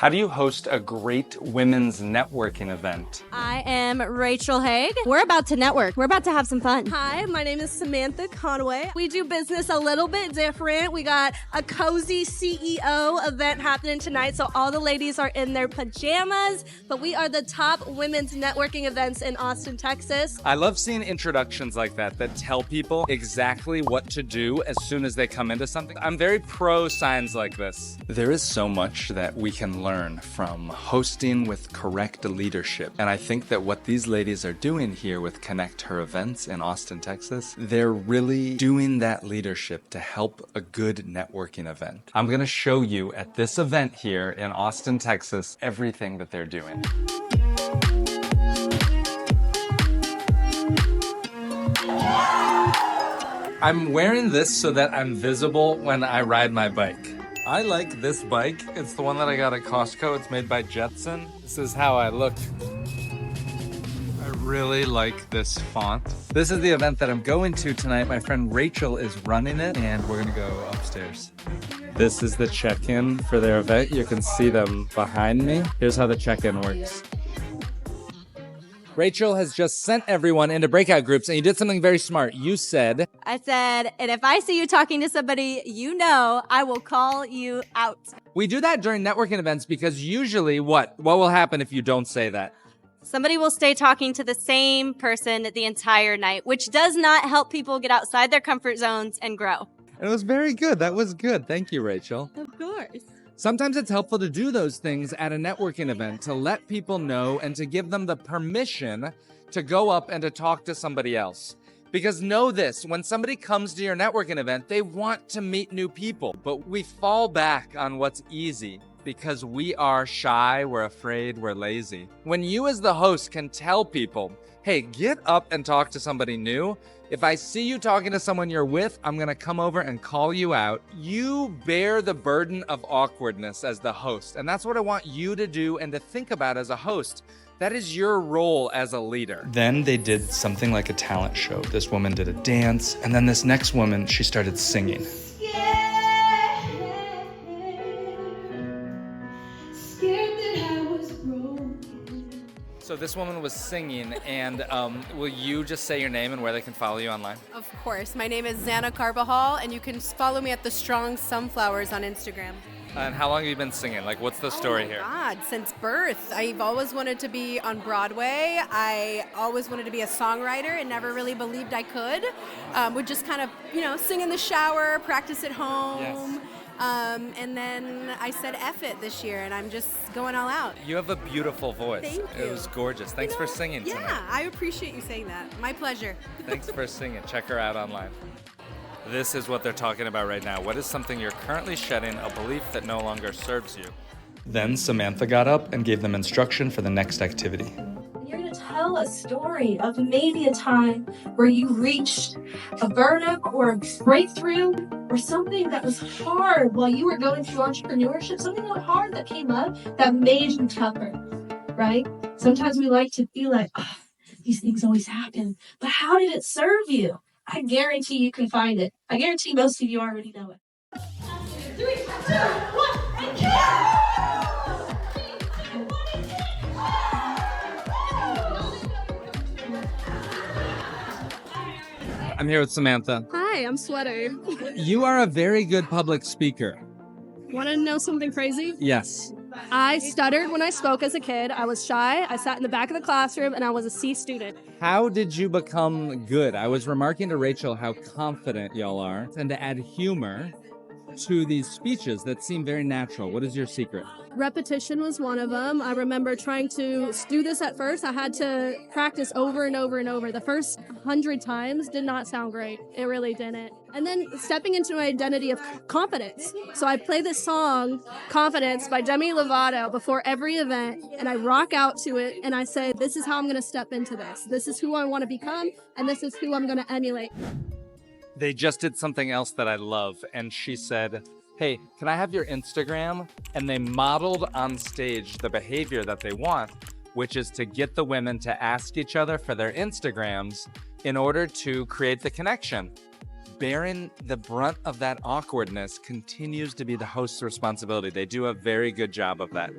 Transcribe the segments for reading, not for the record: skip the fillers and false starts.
How do you host a great women's networking event? I am Rachel Haig. We're about to network. We're about to have some fun. Hi, my name is Samantha Conway. We do business a little bit different. We got a cozy CEO event happening tonight, so all the ladies are in their pajamas, but we are the top women's networking events in Austin, Texas. I love seeing introductions like that tell people exactly what to do as soon as they come into something. I'm very pro signs like this. There is so much that we can learn from hosting with correct leadership. And I think that what these ladies are doing here with KonnectHer events in Austin, Texas, they're really doing that leadership to help a good networking event. I'm gonna show you at this event here in Austin, Texas, everything that they're doing. I'm wearing this so that I'm visible when I ride my bike. I like this bike. It's the one that I got at Costco. It's made by Jetson. This is how I look. I really like this font. This is the event that I'm going to tonight. My friend Rachel is running it, and we're gonna go upstairs. This is the check-in for their event. You can see them behind me. Here's how the check-in works. Rachel has just sent everyone into breakout groups, and you did something very smart. You said, I said, and if I see you talking to somebody you know, I will call you out. we do that during networking events because usually what will happen if you don't say that? Somebody will stay talking to the same person the entire night, which does not help people get outside their comfort zones and grow. It was very good. That was good. Thank you, Rachel. Of course. Sometimes it's helpful to do those things at a networking event to let people know and to give them the permission to go up and to talk to somebody else. Because know this, when somebody comes to your networking event, they want to meet new people, but we fall back on what's easy because we are shy, we're afraid, we're lazy. When you as the host can tell people, hey, get up and talk to somebody new. If I see you talking to someone you're with, I'm gonna come over and call you out. You bear the burden of awkwardness as the host, and that's what I want you to do and to think about as a host. That is your role as a leader. Then they did something like a talent show. This woman did a dance, and then this next woman, she started singing. So this woman was singing, and will you just say your name and where they can follow you online? Of course. My name is Xana Carbajal, and you can follow me at The Strong Sunflowers on Instagram. And how long have you been singing? Like, what's the story here? God, since birth. I've always wanted to be on Broadway. I always wanted to be a songwriter and never really believed I could. Would just kind of, sing in the shower, practice at home. Yes. And then I said F it this year, and I'm just going all out. You have a beautiful voice. Thank you. It was gorgeous. Thanks for singing tonight. Yeah, I appreciate you saying that. My pleasure. Thanks for singing. Check her out online. This is what they're talking about right now. What is something you're currently shedding, a belief that no longer serves you? Then Samantha got up and gave them instruction for the next activity. You're going to tell a story of maybe a time where you reached a burnout or a breakthrough or something that was hard while you were going through entrepreneurship, something that was hard that came up that made you tougher, right? Sometimes we like to be like, oh, these things always happen, but how did it serve you? I guarantee you can find it. I guarantee most of you already know it. 3, 2, 1, and go! I'm here with Samantha. Hi, I'm Sweater. You are a very good public speaker. Want to know something crazy? Yes. I stuttered when I spoke as a kid. I was shy. I sat in the back of the classroom, and I was a C student. How did you become good? I was remarking to Rachel how confident y'all are and to add humor to these speeches that seem very natural. What is your secret? Repetition was one of them. I remember trying to do this at first. I had to practice over and over and over. The first 100 times did not sound great. It really didn't. And then stepping into my identity of confidence. So I play this song, Confidence by Demi Lovato, before every event, and I rock out to it, and I say, this is how I'm going to step into this. This is who I want to become, and this is who I'm going to emulate. They just did something else that I love, and she said, hey, can I have your Instagram? And they modeled on stage the behavior that they want, which is to get the women to ask each other for their Instagrams in order to create the connection. Bearing the brunt of that awkwardness continues to be the host's responsibility. They do a very good job of that.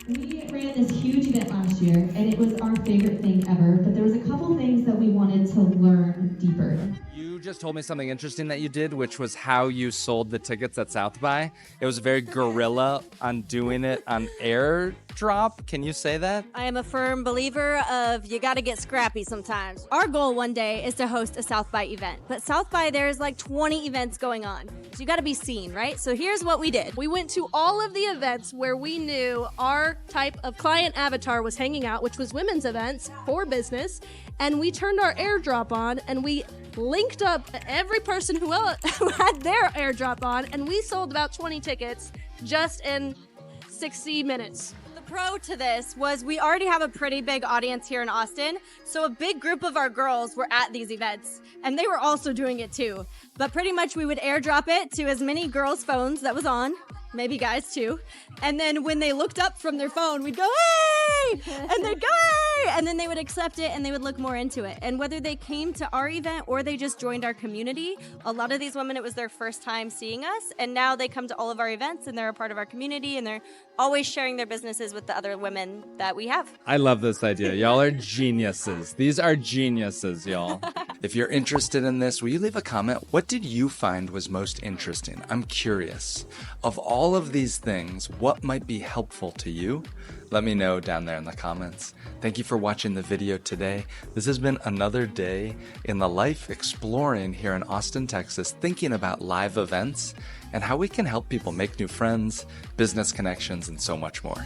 We ran this huge event last year, and it was our favorite thing ever, but there was a couple things that we wanted to learn deeper. You just told me something interesting that you did, which was how you sold the tickets at South by. It was very guerrilla on doing it on airdrop. Can you say that? I am a firm believer of you got to get scrappy sometimes. Our goal one day is to host a South by event, but South by there's like 20 events going on. So you got to be seen, right? So here's what we did. We went to all of the events where we knew our type of client avatar was hanging out, which was women's events for business, and we turned our airdrop on and we linked up every person who had their airdrop on, and we sold about 20 tickets just in 60 minutes. The pro to this was we already have a pretty big audience here in Austin, so a big group of our girls were at these events, and they were also doing it too. But pretty much we would airdrop it to as many girls' phones that was on, maybe guys too, and then when they looked up from their phone, we'd go, hey! And they'd go, hey! And then they would accept it and they would look more into it. And whether they came to our event or they just joined our community, a lot of these women, it was their first time seeing us, and now they come to all of our events and they're a part of our community and they're always sharing their businesses with the other women that we have. I love this idea. Y'all are geniuses. These are geniuses, y'all. If you're interested in this, will you leave a comment? What did you find was most interesting? I'm curious. Of all of these things, what might be helpful to you? Let me know down there in the comments. Thank you for watching the video today. This has been another day in the life exploring here in Austin, Texas, thinking about live events and how we can help people make new friends, business connections, and so much more.